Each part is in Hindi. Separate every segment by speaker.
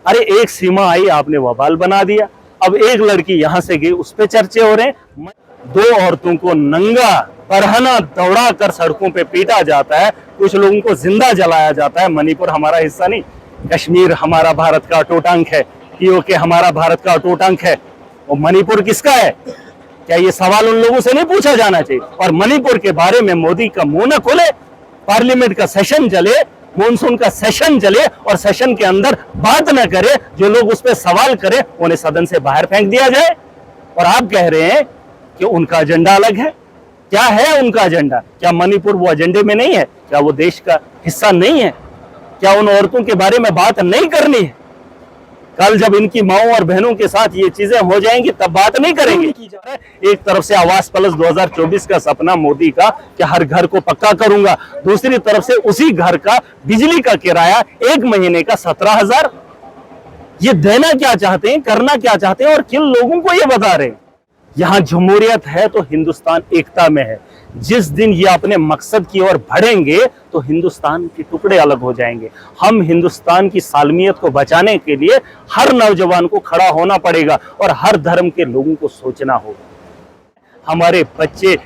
Speaker 1: अरे एक सीमा आई, आपने वबाल बना दिया। अब एक लड़की यहां से गई, उस पर चर्चे हो रहे हैं। दो औरतों को नंगा बरहना दौड़ा कर सड़कों पे पीटा जाता है, कुछ लोगों को जिंदा जलाया जाता है। मणिपुर हमारा हिस्सा नहीं, कश्मीर हमारा भारत का अटूट अंग है, पीओके हमारा भारत का अटूट अंग है, और मणिपुर किसका है? क्या ये सवाल उन लोगों से नहीं पूछा जाना चाहिए? और मणिपुर के बारे में मोदी का मुंह न खोले, पार्लियामेंट का सेशन चले, मॉनसून का सेशन चले और सेशन के अंदर बात न करे, जो लोग उस पर सवाल करें उन्हें सदन से बाहर फेंक दिया जाए। और आप कह रहे हैं कि उनका एजेंडा अलग है। क्या है उनका एजेंडा? क्या मणिपुर वो एजेंडे में नहीं है? क्या वो देश का हिस्सा नहीं है? क्या उन औरतों के बारे में बात नहीं करनी है? कल जब इनकी माओ और बहनों के साथ ये चीजें हो जाएंगी तब बात नहीं करेंगे। एक तरफ से आवास प्लस 2024 का सपना मोदी का कि हर घर को पक्का करूंगा, दूसरी तरफ से उसी घर का बिजली का किराया एक महीने का 17,000। ये देना क्या चाहते हैं, करना क्या चाहते हैं और किन लोगों को ये बता रहे हैं? यहां जमहूरियत है तो हिंदुस्तान एकता में है। जिस दिन ये अपने मकसद की ओर बढ़ेंगे तो हिंदुस्तान के टुकड़े अलग हो जाएंगे। हम हिंदुस्तान की सालमियत को बचाने के लिए हर नौजवान को खड़ा होना पड़ेगा और हर धर्म के लोगों को सोचना होगा। हमारे बच्चे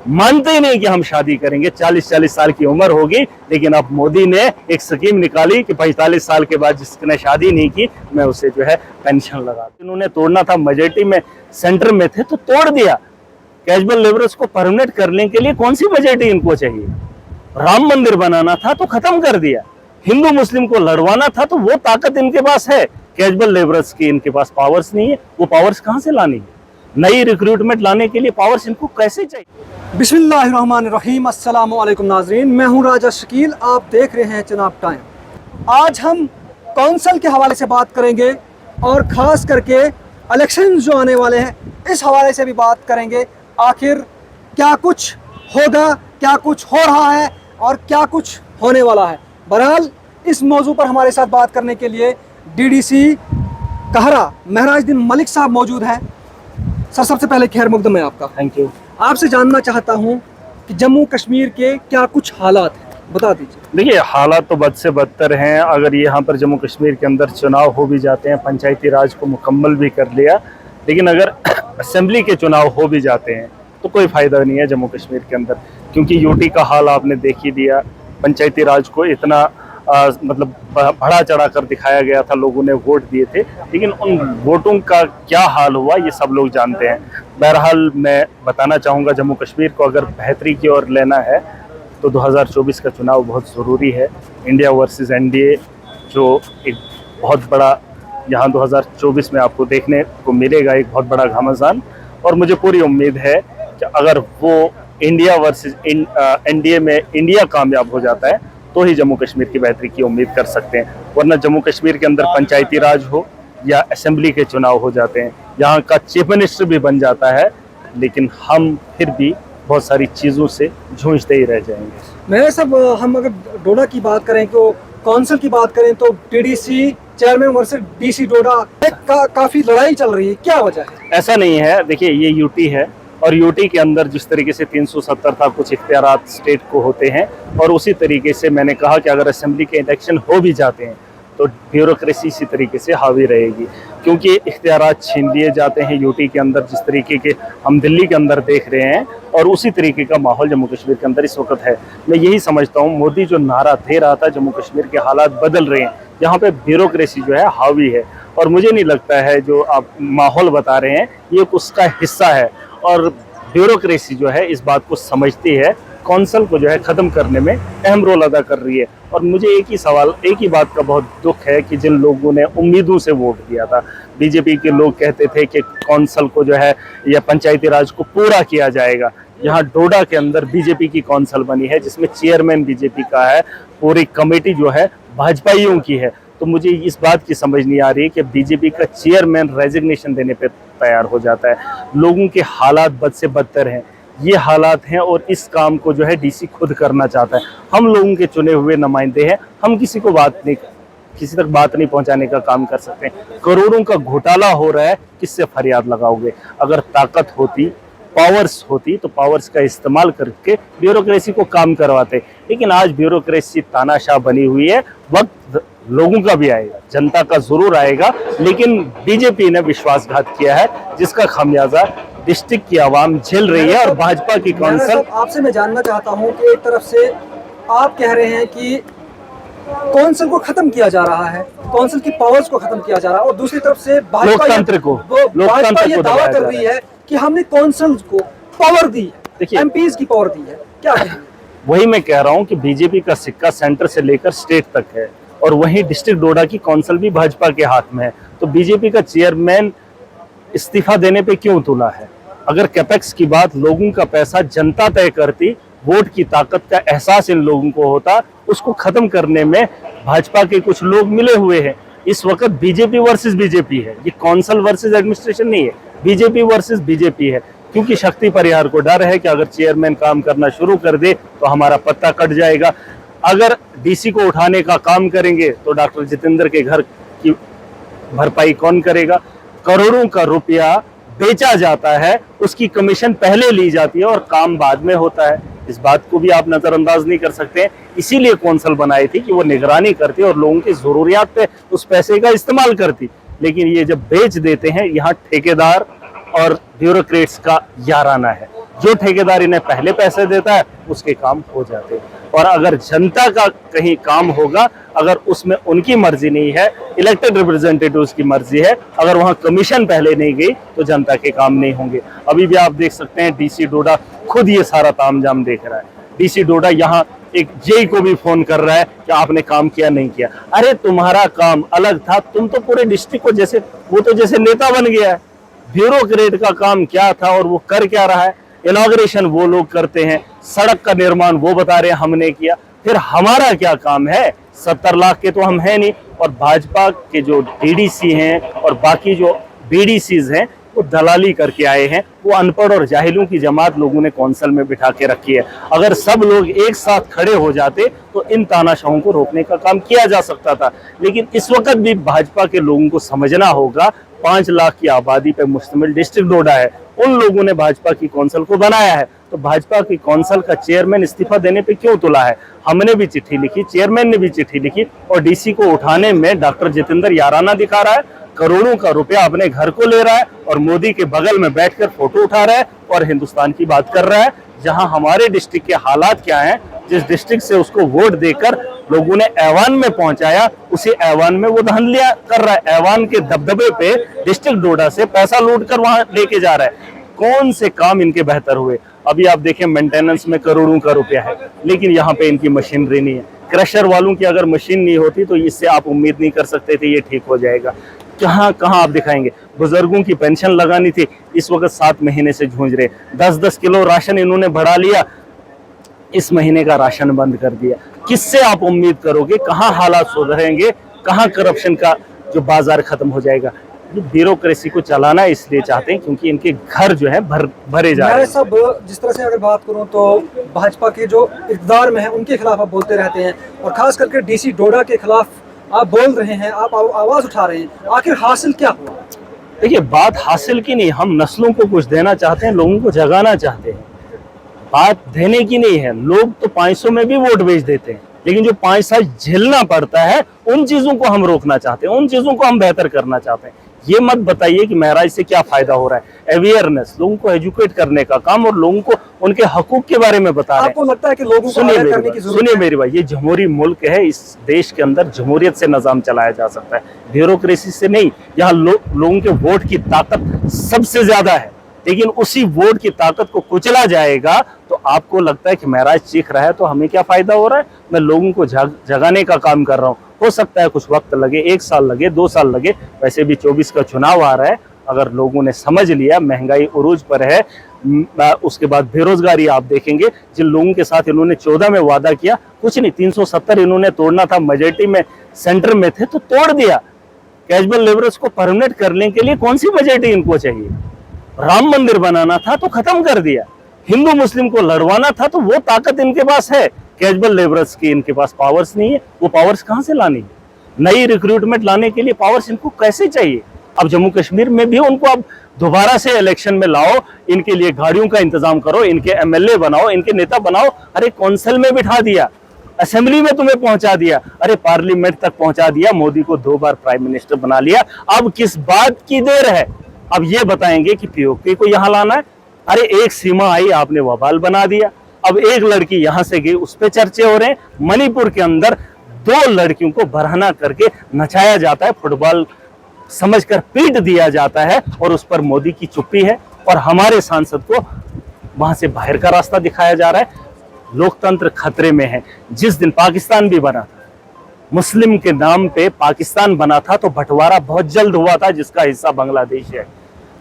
Speaker 1: मानते ही नहीं कि हम शादी करेंगे, 40-40 साल की उम्र होगी, लेकिन अब मोदी ने एक स्कीम निकाली कि 45 साल के बाद जिसने शादी नहीं की मैं उसे जो है पेंशन लगा। इन्होंने तोड़ना था, मेजोरिटी में सेंटर में थे तो तोड़ दिया। कैजुअल लेबरर्स को परमानेंट करने के लिए कौन सी मेजोरिटी इनको चाहिए? राम मंदिर बनाना था तो खत्म कर दिया। हिंदू मुस्लिम को लड़वाना था तो वो ताकत इनके पास है। कैजुअल लेबरर्स की इनके पास पावर्स नहीं है। वो पावर्स कहां से लानी है? नई रिक्रूटमेंट लाने के लिए पावर्स इनको कैसे चाहिए?
Speaker 2: बिस्मिल्लाहिर्रहमानिर्रहीम। अस्सलाम वालेकुम नाजरीन, मैं हूं राजा शकील, आप देख रहे हैं चुनाव टाइम। आज हम कौंसल के हवाले से बात करेंगे और ख़ास करके इलेक्शन जो आने वाले हैं इस हवाले से भी बात करेंगे। आखिर क्या कुछ होगा, क्या कुछ हो रहा है और क्या कुछ होने वाला है। बहरहाल इस मौजू पर हमारे साथ बात करने के लिए डीडीसी कहरा महराजुद्दीन मलिक साहब मौजूद हैं। सर, सबसे पहले खैर मकदम है आपका।
Speaker 1: Thank you.
Speaker 2: आपसे जानना चाहता हूं कि जम्मू कश्मीर के क्या कुछ हालात हैं, बता दीजिए।
Speaker 1: देखिए, हालात तो बद से बदतर हैं। अगर यहाँ पर जम्मू कश्मीर के अंदर चुनाव हो भी जाते हैं, पंचायती राज को मुकम्मल भी कर लिया, लेकिन अगर असेंबली के चुनाव हो भी जाते हैं तो कोई फ़ायदा नहीं है जम्मू कश्मीर के अंदर, क्योंकि यूटी का हाल आपने देख ही दिया। पंचायती राज को इतना मतलब बढ़ा चढ़ा कर दिखाया गया था, लोगों ने वोट दिए थे, लेकिन उन वोटों का क्या हाल हुआ ये सब लोग जानते हैं। बहरहाल मैं बताना चाहूँगा, जम्मू कश्मीर को अगर बेहतरी की ओर लेना है तो 2024 का चुनाव बहुत ज़रूरी है। इंडिया वर्सेस एनडीए जो एक बहुत बड़ा यहाँ 2024 में आपको देखने को मिलेगा, एक बहुत बड़ा घमासान। और मुझे पूरी उम्मीद है कि अगर वो इंडिया वर्सेस एनडीए में इंडिया कामयाब हो जाता है तो ही जम्मू कश्मीर की बेहतरी की उम्मीद कर सकते हैं। वरना जम्मू कश्मीर के अंदर पंचायती राज हो या असेंबली के चुनाव हो जाते हैं, यहाँ का चीफ मिनिस्टर भी बन जाता है, लेकिन हम फिर भी बहुत सारी चीज़ों से जूझते ही रह जाएंगे।
Speaker 2: मैं सब हम अगर डोडा की बात करें, तो काउंसिल की बात करें तो टीडीसी चेयरमैन वर्सेस डीसी डोडा काफ़ी लड़ाई चल रही है, क्या वजह है?
Speaker 1: ऐसा नहीं है, देखिए ये यूटी है और यूटी के अंदर जिस तरीके से 370 था कुछ इख्तियारात स्टेट को होते हैं, और उसी तरीके से मैंने कहा कि अगर असेंबली के इलेक्शन हो भी जाते हैं तो ब्यूरोक्रेसी इसी तरीके से हावी रहेगी, क्योंकि इख्तियारात छीन लिए जाते हैं यूटी के अंदर, जिस तरीके के हम दिल्ली के अंदर देख रहे हैं, और उसी तरीके का माहौल जम्मू कश्मीर के अंदर इस वक्त है। मैं यही समझता हूँ, मोदी जो नारा दे रहा था जम्मू कश्मीर के हालात बदल रहे हैं, यहाँ पे ब्यूरोक्रेसी जो है हावी है, और मुझे नहीं लगता है जो आप माहौल बता रहे हैं ये उसका हिस्सा है। और ब्यूरोक्रेसी जो है इस बात को समझती है, कौंसल को जो है ख़त्म करने में अहम रोल अदा कर रही है। और मुझे एक ही बात का बहुत दुख है कि जिन लोगों ने उम्मीदों से वोट दिया था, बीजेपी के लोग कहते थे कि कौंसल को जो है या पंचायती राज को पूरा किया जाएगा। यहाँ डोडा के अंदर बीजेपी की कौंसल बनी है जिसमें चेयरमैन बीजेपी का है, पूरी कमेटी जो है भाजपाइयों की है। तो मुझे इस बात की समझ नहीं आ रही कि बीजेपी का चेयरमैन रेजिग्नेशन देने पे तैयार हो जाता है। लोगों के हालात बद से बदतर हैं, ये हालात हैं, और इस काम को जो है डीसी खुद करना चाहता है। हम लोगों के चुने हुए नुमाइंदे हैं, हम किसी तक बात नहीं पहुंचाने का काम कर सकते हैं। करोड़ों का घोटाला हो रहा है, किससे फरियाद लगाओगे? अगर ताकत होती, पावर्स होती तो पावर्स का इस्तेमाल करके ब्यूरोक्रेसी को काम करवाते, लेकिन आज ब्यूरोक्रेसी तानाशाह बनी हुई है। वक्त लोगों का भी आएगा, जनता का जरूर आएगा, लेकिन बीजेपी ने विश्वासघात किया है जिसका खामियाजा डिस्ट्रिक्ट की आवाम झेल रही है। और भाजपा की कौंसल,
Speaker 2: आपसे मैं जानना चाहता हूं कि एक तरफ से आप कह रहे हैं कि कौंसिल को खत्म किया जा रहा है, कौंसिल की पावर्स को खत्म किया जा रहा है, और दूसरी तरफ से
Speaker 1: लोकतंत्र को
Speaker 2: ये दावा कर रही है कि हमने कौंसिल को पावर दी है,
Speaker 1: देखिए
Speaker 2: एमपीज की पावर दी है। क्या कहेंगे?
Speaker 1: वही मैं कह रहा हूं कि बीजेपी का सिक्का सेंटर से लेकर स्टेट तक है, और वहीं डिस्ट्रिक्ट डोडा की कौंसिल भी भाजपा के हाथ में है। तो बीजेपी का चेयरमैन इस्तीफा देने पे क्यों तुला है? अगर कैपेक्स की बात, लोगों का पैसा जनता तय करती, वोट की ताकत का एहसास इन लोगों को होता, उसको खत्म करने में भाजपा के कुछ लोग मिले हुए हैं। इस वक्त बीजेपी वर्सेस बीजेपी है, ये कौंसिल वर्सेस एडमिनिस्ट्रेशन नहीं है, बीजेपी वर्सेस बीजेपी है। क्योंकि शक्ति परिहार को डर है कि अगर चेयरमैन काम करना शुरू कर दे तो हमारा पत्ता कट जाएगा। अगर डीसी को उठाने का काम करेंगे तो डॉक्टर जितेंद्र के घर की भरपाई कौन करेगा? करोड़ों का रुपया बेचा जाता है, उसकी कमीशन पहले ली जाती है और काम बाद में होता है। इस बात को भी आप नजरअंदाज नहीं कर सकते। इसीलिए कौंसिल बनाई थी कि वो निगरानी करती और लोगों की जरूरियात पे उस पैसे का इस्तेमाल करती। लेकिन ये जब बेच देते हैं, यहाँ ठेकेदार और ब्यूरोक्रेट्स का याराना है। जो ठेकेदार इन्हें पहले पैसे देता है उसके काम हो जाते हैं। और अगर जनता का कहीं काम होगा, अगर उसमें उनकी मर्जी नहीं है, इलेक्टेड रिप्रेजेंटेटिव्स की मर्जी है, अगर वहां कमीशन पहले नहीं गई तो जनता के काम नहीं होंगे। अभी भी आप देख सकते हैं डीसी डोडा खुद ये सारा तामझाम देख रहा है। डीसी डोडा यहाँ एक जेई को भी फोन कर रहा है कि आपने काम किया नहीं किया। अरे तुम्हारा काम अलग था, तुम तो पूरे डिस्ट्रिक्ट को जैसे, वो तो जैसे नेता बन गया है। ब्यूरोक्रेट का काम क्या था और वो कर क्या रहा है? इनॉग्रेशन वो लोग करते हैं, सड़क का निर्माण वो बता रहे हैं हमने किया। फिर हमारा क्या काम है? 70 लाख के तो हम हैं नहीं। और भाजपा के जो डीडीसी हैं और बाकी जो बीडीसीज हैं वो दलाली करके आए हैं। वो अनपढ़ और जाहिलों की जमात लोगों ने कौंसिल में बिठा के रखी है। अगर सब लोग एक साथ खड़े हो जाते तो इन तानाशाहों को रोकने का काम किया जा सकता था। लेकिन इस वक्त भी भाजपा के लोगों को समझना होगा, 5 लाख की आबादी पर मुश्तमिल डिस्ट्रिक्ट डोडा है, उन लोगों ने भाजपा की कौंसिल को बनाया है। तो भाजपा की कौंसिल का चेयरमैन इस्तीफा देने पे क्यों तुला है? हमने भी चिट्ठी लिखी, चेयरमैन ने भी चिट्ठी लिखी, और डीसी को उठाने में डॉक्टर जितेंद्र याराना दिखा रहा है, करोड़ों का रुपया अपने घर को ले रहा है और मोदी के बगल में बैठकर फोटो उठा रहा है और हिंदुस्तान की बात कर रहा है। जहां हमारे डिस्ट्रिक्ट के हालात क्या हैं, जिस डिस्ट्रिक्ट से उसको वोट देकर लोगों ने ऐवान में पहुंचाया, उसी ऐवान में वो धांधलियां कर रहा है। ऐवान के दबदबे पे डिस्ट्रिक्ट डोडा से पैसा लूट कर वहां लेके जा रहा है। कौन से काम इनके बेहतर हुए? अभी आप देखें मेंटेनेंस में करोड़ों का रुपया है, लेकिन यहाँ पे इनकी मशीनरी नहीं है। क्रशर वालों की अगर मशीन नहीं होती तो इससे आप उम्मीद नहीं कर सकते थे ये ठीक हो जाएगा। कहाँ कहाँ आप दिखाएंगे? बुजुर्गों की पेंशन लगानी थी, इस वक्त 7 महीने से जूझ रहे। 10-10 किलो राशन इन्होंने बढ़ा लिया, इस महीने का राशन बंद कर दिया। किससे आप उम्मीद करोगे? कहाँ हालात सुधरेंगे? कहाँ करप्शन का जो बाजार खत्म हो जाएगा? ब्यूरोक्रेसी को चलाना इसलिए चाहते हैं क्योंकि इनके घर जो है भरे जा रहे हैं।
Speaker 2: सब जिस तरह से अगर बात करूं तो भाजपा के जो इक़्तिदार में है उनके खिलाफ आप बोलते रहते हैं, और खास करके डीसी डोडा के खिलाफ आप बोल रहे हैं, आप आवाज उठा रहे हैं। आखिर हासिल क्या हुआ?
Speaker 1: देखिए, बात हासिल की नहीं, हम नस्लों को कुछ देना चाहते हैं, लोगों को जगाना चाहते हैं। बात देने की नहीं है। लोग तो 500 में भी वोट बेच देते हैं, लेकिन जो 5 साल झेलना पड़ता है उन चीजों को हम रोकना चाहते हैं, उन चीजों को हम बेहतर करना चाहते हैं। ये मत बताइए कि महराज से क्या फायदा हो रहा है। अवेयरनेस, लोगों को एजुकेट करने का काम और लोगों को उनके हकूक के बारे में बता रहे हैं।
Speaker 2: आपको लगता है कि लोगों को करने की जरूरत है?
Speaker 1: सुनिए मेरी भाई, ये जमहूरी मुल्क है, इस देश के अंदर जमहूरियत से निजाम चलाया जा सकता है, ब्यूरोक्रेसी से नहीं। यहाँ लोगों के वोट की ताकत सबसे ज्यादा है, लेकिन उसी वोट की ताकत को कुचला जाएगा तो आपको लगता है कि महराज चीख रहा है तो हमें क्या फायदा हो रहा है? मैं लोगों को जगाने का काम कर रहा हूँ। हो सकता है कुछ वक्त लगे, 1 साल लगे, 2 साल लगे, वैसे भी 24 का चुनाव आ रहा है। अगर लोगों ने समझ लिया महंगाई उरूज पर है, उसके बाद बेरोजगारी आप देखेंगे, जिन लोगों के साथ इन्होंने 14 में वादा किया, कुछ नहीं, 370 इन्होंने तोड़ना था, मेजॉरिटी में सेंटर में थे तो तोड़ दिया। कैजुअल लेबरर्स को परमानेंट करने के लिए कौन सी मेजॉरिटी इनको चाहिए? राम मंदिर बनाना था तो खत्म कर दिया, हिंदू मुस्लिम को लड़वाना था तो वो ताकत इनके पास है। कैजुअल लेबरर्स की इनके पास पावर्स नहीं है, वो पावर्स कहां से लानी है? नई रिक्रूटमेंट लाने के लिए पावर्स इनको कैसे चाहिए? अब जम्मू कश्मीर में भी उनको अब दोबारा से इलेक्शन में लाओ, इनके लिए गाड़ियों का इंतजाम करो, इनके एमएलए बनाओ, इनके नेता बनाओ। अरे कौंसिल में बिठा दिया, असेंबली में तुम्हें पहुंचा दिया, अरे पार्लियामेंट तक पहुंचा दिया, मोदी को 2 बार प्राइम मिनिस्टर बना लिया। अब किस बात की देर है? अब ये बताएंगे कि पीओके को यहां लाना है। अरे एक सीमा आई, आपने वबाल बना दिया। अब एक लड़की यहां से गई, उस पर चर्चे हो रहे हैं। मणिपुर के अंदर 2 लड़कियों को बरहना करके नचाया जाता है, फुटबॉल समझकर पीट दिया जाता है, और उस पर मोदी की चुप्पी है, और हमारे सांसद को वहां से बाहर का रास्ता दिखाया जा रहा है। लोकतंत्र खतरे में है। जिस दिन पाकिस्तान भी बना था, मुस्लिम के नाम पे पाकिस्तान बना था, तो बंटवारा बहुत जल्द हुआ था, जिसका हिस्सा बांग्लादेश है।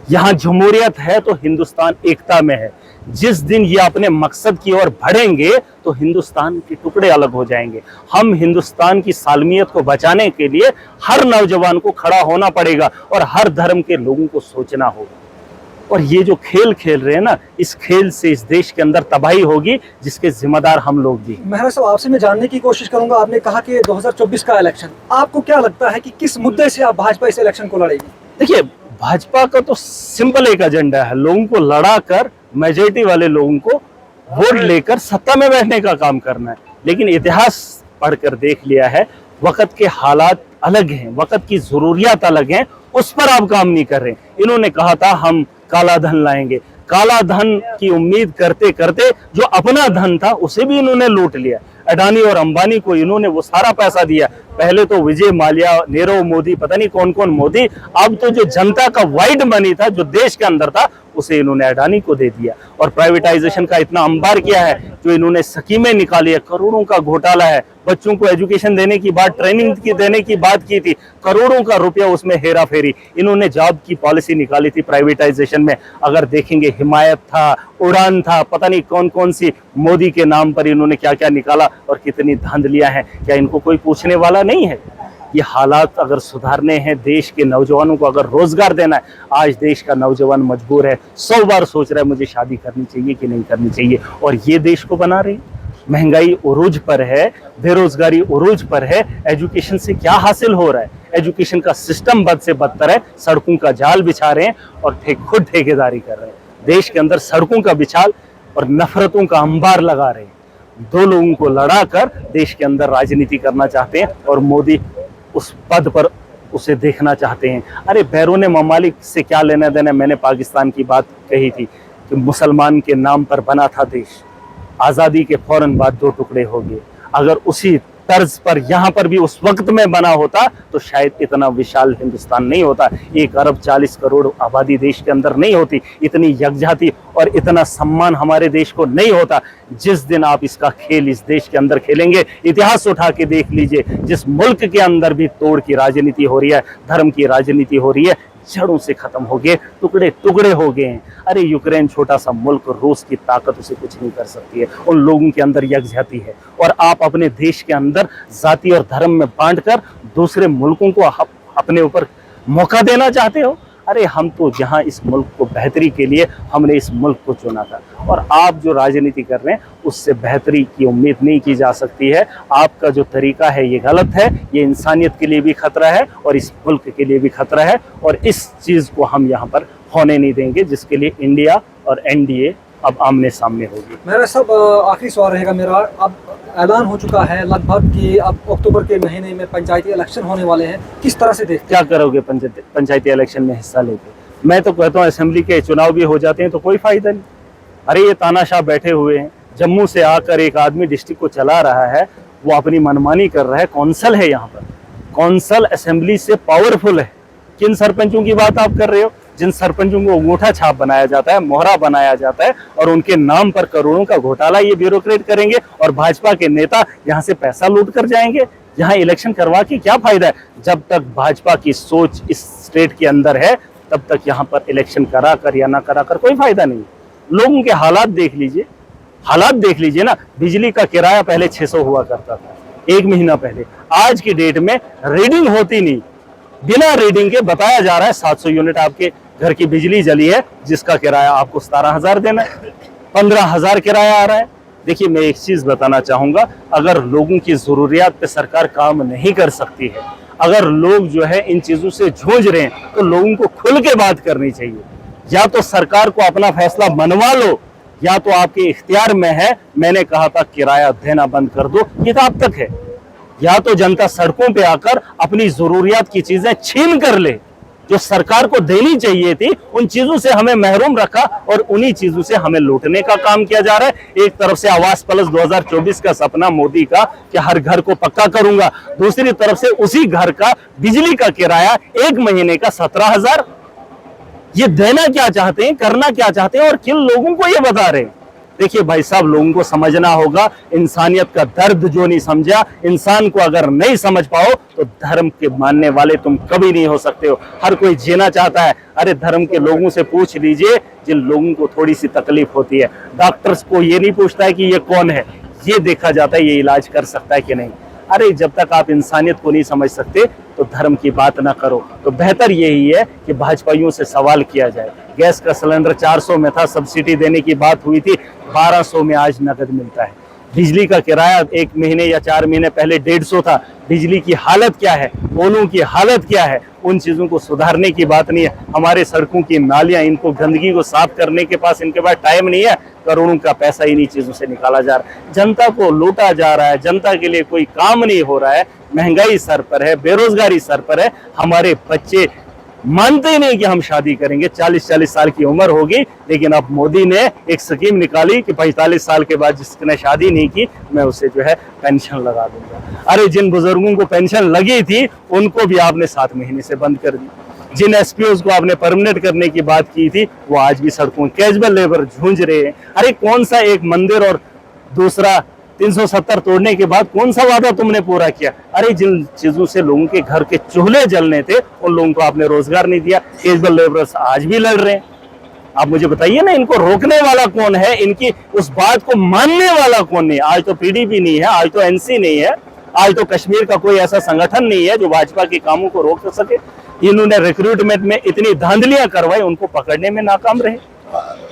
Speaker 1: यहाँ जमहूरियत है तो हिंदुस्तान एकता में है। जिस दिन ये अपने मकसद की ओर बढ़ेंगे तो हिंदुस्तान के टुकड़े अलग हो जाएंगे। हम हिंदुस्तान की सालमियत को बचाने के लिए हर नौजवान को खड़ा होना पड़ेगा, और हर धर्म के लोगों को सोचना होगा। और ये जो खेल खेल रहे हैं ना, इस खेल से इस देश के अंदर तबाही होगी, जिसके जिम्मेदार हम लोग भी।
Speaker 2: मेहरा साहब, आपसे मैं जानने की कोशिश करूंगा, आपने कहा कि 2024 का इलेक्शन, आपको क्या लगता है कि किस मुद्दे से आप भाजपा इस इलेक्शन को लड़ेगी?
Speaker 1: देखिए, भाजपा का तो सिंपल एक एजेंडा है, लोगों को लड़ाकर, मेजोरिटी वाले लोगों को वोट लेकर सत्ता में बैठने का काम करना है। लेकिन इतिहास पढ़कर देख लिया है, वक्त के हालात अलग हैं, वक्त की जरूरियात अलग हैं, उस पर आप काम नहीं कर रहे। इन्होंने कहा था हम काला धन लाएंगे, काला धन की उम्मीद करते करते जो अपना धन था उसे भी इन्होंने लूट लिया। अडानी और अंबानी को इन्होंने वो सारा पैसा दिया। पहले तो विजय माल्या, नीरव मोदी, पता नहीं कौन कौन मोदी। अब तो जो जनता का वाइड मनी था, जो देश के अंदर था, उसे इन्होंने अडानी को दे दिया। और प्राइवेटाइजेशन का इतना अंबार किया है, जो इन्होंने स्कीमें निकाली है, करोड़ों का घोटाला है। बच्चों को एजुकेशन देने की बात, ट्रेनिंग की देने की बात की थी, करोड़ों का रुपया उसमें हेरा फेरी। इन्होंने जॉब की पॉलिसी निकाली थी प्राइवेटाइजेशन में, अगर देखेंगे हिमायत था, उड़ान था, पता नहीं कौन कौन सी मोदी के नाम पर इन्होंने क्या क्या निकाला और कितनी धांधलियां हैं। क्या इनको कोई पूछने वाला नहीं है? ये हालात अगर सुधारने हैं, देश के नौजवानों को अगर रोजगार देना है, आज देश का नौजवान मजबूर है, 100 बार सोच रहा है मुझे शादी करनी चाहिए कि नहीं करनी चाहिए, और ये देश को बना रहे हैं। महंगाई उरूज पर है, बेरोजगारी उरूज पर है, एजुकेशन से क्या हासिल हो रहा है? एजुकेशन का सिस्टम बद से बदतर है, सड़कों का जाल बिछा रहे हैं और खुद ठेकेदारी कर रहे हैं। देश के अंदर सड़कों का बिछाल और नफरतों का अंबार लगा रहे हैं। 2 लोगों को लड़ाकर देश के अंदर राजनीति करना चाहते हैं, और मोदी उस पद पर उसे देखना चाहते हैं। अरे बैरून ममालिक से क्या लेना देना? मैंने पाकिस्तान की बात कही थी कि मुसलमान के नाम पर बना था देश, आज़ादी के फौरन बाद 2 टुकड़े हो गए। अगर उसी तर्ज पर यहाँ पर भी उस वक्त में बना होता तो शायद इतना विशाल हिंदुस्तान नहीं होता, 1 अरब 40 करोड़ आबादी देश के अंदर नहीं होती, इतनी यकजहती और इतना सम्मान हमारे देश को नहीं होता। जिस दिन आप इसका खेल इस देश के अंदर खेलेंगे, इतिहास उठा के देख लीजिए, जिस मुल्क के अंदर भी तोड़ की राजनीति हो रही है, धर्म की राजनीति हो रही है, जड़ों से खत्म हो गए, टुकड़े टुकड़े हो गए हैं। अरे यूक्रेन छोटा सा मुल्क, रूस की ताकत उसे कुछ नहीं कर सकती है। उन लोगों के अंदर यकजहती है, और आप अपने देश के अंदर जाति और धर्म में बांटकर दूसरे मुल्कों को अपने ऊपर मौका देना चाहते हो। अरे हम तो यहाँ इस मुल्क को बेहतरी के लिए हमने इस मुल्क को चुना था, और आप जो राजनीति कर रहे हैं उससे बेहतरी की उम्मीद नहीं की जा सकती है। आपका जो तरीका है ये गलत है, ये इंसानियत के लिए भी खतरा है और इस मुल्क के लिए भी खतरा है, और इस चीज़ को हम यहाँ पर होने नहीं देंगे, जिसके लिए इंडिया और एनडीए अब आमने सामने होगी।
Speaker 2: मेरा सब आखिरी सवाल रहेगा मेरा, अब ऐलान हो चुका है लगभग कि अब अक्टूबर के महीने में पंचायती इलेक्शन होने वाले हैं, किस तरह से देखते
Speaker 1: क्या करोगे पंचायती इलेक्शन में हिस्सा लेके? मैं तो कहता हूँ असेंबली के चुनाव भी हो जाते हैं तो कोई फायदा नहीं। अरे ये तानाशाह बैठे हुए हैं, जम्मू से आकर एक आदमी डिस्ट्रिक्ट को चला रहा है, वो अपनी मनमानी कर रहा है। कौंसल है यहाँ पर, कौंसल असेंबली से पावरफुल है। किन सरपंचों की बात आप कर रहे हो? जिन सरपंचों को अंगूठा छाप बनाया जाता है, मोहरा बनाया जाता है, और उनके नाम पर करोड़ों का घोटाला ये ब्यूरोक्रेट करेंगे, और भाजपा के नेता यहाँ से पैसा लूट कर जाएंगे। यहाँ इलेक्शन करवा के क्या फायदा है? जब तक भाजपा की सोच इस स्टेट के अंदर है, तब तक यहाँ पर इलेक्शन करा कर या ना करा कर कोई फायदा नहीं। लोगों के हालात देख लीजिए, हालात देख लीजिए ना। बिजली का किराया पहले 600 हुआ करता था 1 महीना पहले, आज की डेट में रीडिंग होती नहीं, बिना रीडिंग के बताया जा रहा है 700 यूनिट आपके घर की बिजली जली है, जिसका किराया आपको 17,000 देना है, 15,000 किराया आ रहा है। देखिए, मैं एक चीज बताना चाहूंगा, अगर लोगों की जरूरियात पे सरकार काम नहीं कर सकती है, अगर लोग जो है इन चीजों से जूझ रहे हैं, तो लोगों को खुल के बात करनी चाहिए। या तो सरकार को अपना फैसला मनवा लो, या तो आपके इख्तियार में है, मैंने कहा था किराया देना बंद कर दो, ये तो अब तक है, या तो जनता सड़कों पे आकर अपनी जरूरियात की चीजें छीन कर ले, जो सरकार को देनी चाहिए थी उन चीजों से हमें महरूम रखा और उन्हीं चीजों से हमें लूटने का काम किया जा रहा है। एक तरफ से आवास प्लस 2024 का सपना मोदी का कि हर घर को पक्का करूंगा, दूसरी तरफ से उसी घर का बिजली का किराया 1 महीने का 17,000। ये देना क्या चाहते हैं, करना क्या चाहते हैं और किन लोगों को ये बता रहे हैं? देखिए भाई साहब, लोगों को समझना होगा, इंसानियत का दर्द जो नहीं समझा, इंसान को अगर नहीं समझ पाओ तो धर्म के मानने वाले तुम कभी नहीं हो सकते हो। हर कोई जीना चाहता है, अरे धर्म के लोगों से पूछ लीजिए जिन लोगों को थोड़ी सी तकलीफ होती है। डॉक्टर्स को ये नहीं पूछता है कि ये कौन है, ये देखा जाता है ये इलाज कर सकता है कि नहीं। अरे जब तक आप इंसानियत को नहीं समझ सकते तो धर्म की बात ना करो। तो बेहतर यही है कि भाजपाइयों से सवाल किया जाए। गैस का सिलेंडर 400 में था, सब्सिडी देने की बात हुई थी, 1200 में आज नकद मिलता है। बिजली का किराया 1 महीने या 4 महीने पहले 150 था। बिजली की हालत क्या है, पोलों की हालत क्या है, उन चीजों को सुधारने की बात नहीं है। हमारे सड़कों की नालियां, इनको गंदगी को साफ करने के पास इनके पास टाइम नहीं है। करोड़ों का पैसा इन्हीं चीजों से निकाला जा रहा है, जनता को लूटा जा रहा है, जनता के लिए कोई काम नहीं हो रहा है। महंगाई सर पर है, बेरोजगारी सर पर है। हमारे बच्चे मानते ही नहीं कि हम शादी करेंगे, 40-40 साल की उम्र होगी, लेकिन अब मोदी ने एक स्कीम निकाली कि 45 साल के बाद जिसने शादी नहीं की मैं उसे जो है पेंशन लगा दूंगा। अरे जिन बुजुर्गों को पेंशन लगी थी उनको भी आपने 7 महीने से बंद कर दी। जिन एसपीओ को आपने परमानेंट करने की बात की थी वो आज भी सड़कों कैजुअल लेबर झूंझ रहे हैं। अरे कौन सा एक मंदिर और दूसरा 370 तोड़ने के बाद कौन सा वादा तुमने पूरा किया? अरे जिन चीजों से लोगों के घर के चूल्हे जलने थे उन लोगों को आपने रोजगार नहीं दिया। कैजुअल लेबरर्स आज भी लड़ रहे हैं। आप मुझे बताइए ना, इनको रोकने वाला कौन है, इनकी उस बात को मानने वाला कौन नहीं? आज तो पीडीपी नहीं है, आज तो एनसी नहीं है, आज तो कश्मीर का कोई ऐसा संगठन नहीं है जो भाजपा के कामों को रोक सके। इन्होंने रिक्रूटमेंट में इतनी धांधलियां करवाई, उनको पकड़ने में नाकाम रहे।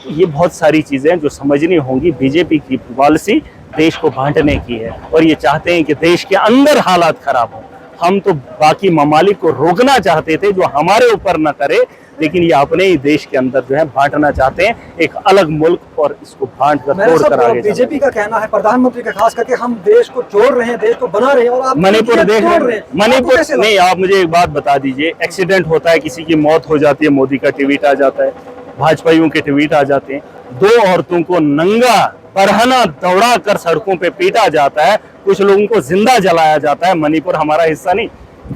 Speaker 1: ये बहुत सारी चीजें जो समझनी होंगी। बीजेपी की पॉलिसी देश को बांटने की है और ये चाहते हैं कि देश के अंदर हालात खराब हो। हम तो बाकी ममालिक को रोकना चाहते थे जो हमारे ऊपर न करे, लेकिन ये अपने ही देश के अंदर जो है बांटना चाहते हैं, एक अलग मुल्क, और इसको बांट कर तोड़ कर आगे।
Speaker 2: बीजेपी का कहना है, प्रधानमंत्री का खास करके, हम देश को जोड़ रहे हैं, देश को बना रहे हैं, और आप
Speaker 1: मणिपुर देख रहे हैं। मणिपुर नहीं, आप मुझे एक बात बता दीजिए, एक्सीडेंट होता है, किसी की मौत हो जाती है, मोदी का ट्वीट आ जाता है, भाजपाइयों के ट्वीट आ जाते हैं। 2 औरतों को नंगा बरहना दौड़ा कर सड़कों पे पीटा जाता है, कुछ लोगों को जिंदा जलाया जाता है। मणिपुर हमारा हिस्सा नहीं,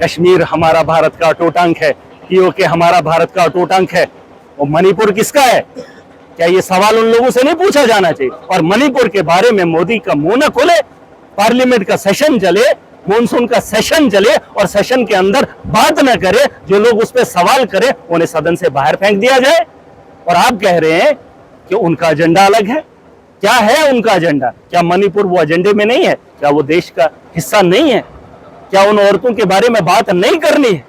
Speaker 1: कश्मीर हमारा भारत का अटूट अंग है, पीओके हमारा भारत का अटूट अंग है, और मणिपुर किसका है? क्या ये सवाल उन लोगों से नहीं पूछा जाना चाहिए? और मणिपुर के बारे में मोदी का मुंह न खोले, पार्लियामेंट का सेशन चले, मॉनसून का सेशन चले और सेशन के अंदर बात न करे, जो लोग उस पर सवाल करे उन्हें सदन से बाहर फेंक दिया जाए। और आप कह रहे हैं कि उनका एजेंडा अलग है। क्या है उनका एजेंडा? क्या मणिपुर वो एजेंडे में नहीं है? क्या वो देश का हिस्सा नहीं है? क्या उन औरतों के बारे में बात नहीं करनी है?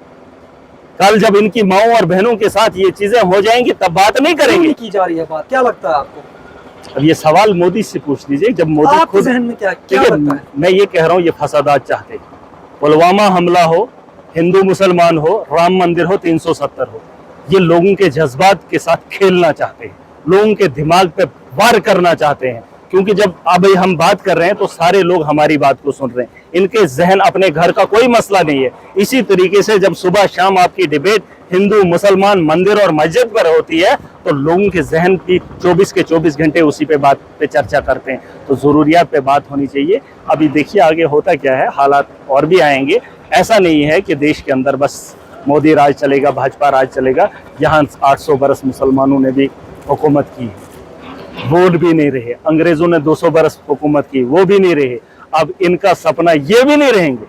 Speaker 1: कल जब इनकी माओं और बहनों के साथ ये चीजें हो जाएंगी तब बात नहीं करेंगे।
Speaker 2: की जा रही है बात, क्या लगता है आपको?
Speaker 1: अब ये सवाल मोदी से पूछ लीजिए। जब मोदी खुद,
Speaker 2: जहन में क्या लगता है?
Speaker 1: मैं ये कह रहा हूँ, ये फसादात चाहते हैं। पुलवामा हमला हो, हिंदू मुसलमान हो, राम मंदिर हो, 370 हो, ये लोगों के जज्बात के साथ खेलना चाहते हैं, लोगों के दिमाग पे वार करना चाहते हैं। क्योंकि जब अब हम बात कर रहे हैं तो सारे लोग हमारी बात को सुन रहे हैं, इनके जहन अपने घर का कोई मसला नहीं है। इसी तरीके से जब सुबह शाम आपकी डिबेट हिंदू मुसलमान मंदिर और मस्जिद पर होती है तो लोगों के जहन की 24 के 24 घंटे उसी पे बात पे चर्चा करते हैं। तो जरूरियात पे बात होनी चाहिए। अभी देखिए आगे होता क्या है, हालात और भी आएंगे। ऐसा नहीं है कि देश के अंदर बस मोदी राज चलेगा, भाजपा राज चलेगा। यहाँ 800 बरस मुसलमानों ने भी हुकूमत की, वोट भी नहीं रहे। अंग्रेजों ने 200 बरस हुकूमत की, वो भी नहीं रहे। अब इनका सपना ये भी नहीं रहेंगे।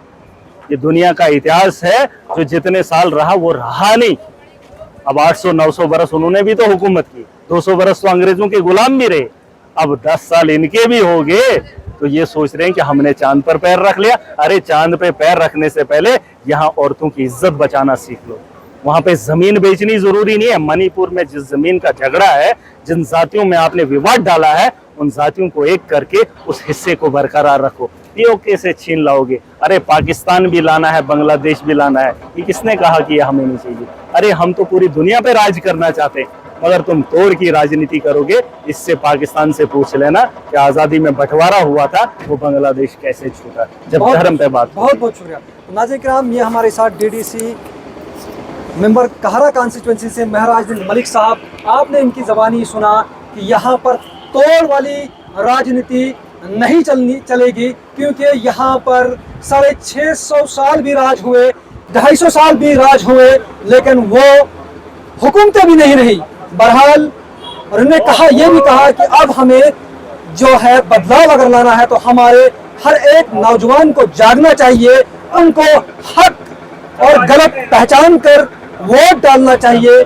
Speaker 1: ये दुनिया का इतिहास है, जो जितने साल रहा वो रहा नहीं। अब 800-900 बरस उन्होंने भी तो हुकूमत की, 200 बरस तो अंग्रेजों के गुलाम भी रहे। अब 10 साल इनके भी हो गए तो ये सोच रहे हैं कि हमने चांद पर पैर रख लिया। अरे चांद पे पैर रखने से पहले यहाँ औरतों की इज्जत बचाना सीख लो। वहां पे जमीन बेचनी जरूरी नहीं है। मणिपुर में जिस जमीन का झगड़ा है, जिन जातियों में आपने विवाद डाला है, उन जातियों को एक करके उस हिस्से को बरकरार रखो। पीओके से छीन लाओगे। अरे पाकिस्तान भी लाना है, बांग्लादेश भी लाना है, ये किसने कहा कि ये हमें नहीं चाहिए? अरे हम तो पूरी दुनिया पे राज करना चाहते हैं। मगर तुम तोड़ की राजनीति करोगे। इससे पाकिस्तान से पूछ लेना कि आज़ादी में बंटवारा हुआ था, वो बांग्लादेश कैसे छूटा, जब धर्म पे बात।
Speaker 2: बहुत बहुत शुक्रिया। तो नाज़रीन किराम, ये हमारे साथ डीडीसी मेंबर कहरा कॉन्स्टिट्यूंसी से महराजुद्दीन मलिक साहब, आपने इनकी ज़बानी सुना कि यहाँ पर तोड़ वाली राजनीति नहीं चलेगी, क्योंकि यहाँ पर 650 साल भी राज हुए, 250 साल भी राज हुए, लेकिन वो हुकूमतें भी नहीं रही। बहरहाल उन्होंने कहा, ये भी कहा कि अब हमें जो है बदलाव अगर लाना है तो हमारे हर एक नौजवान को जागना चाहिए, उनको हक और गलत पहचान कर वोट डालना चाहिए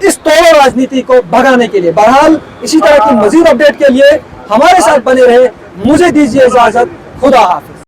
Speaker 2: इस तोड़ो राजनीति को भगाने के लिए। बहरहाल इसी तरह की मजीद अपडेट के लिए हमारे साथ बने रहे। मुझे दीजिए इजाजत। खुदा हाफिज।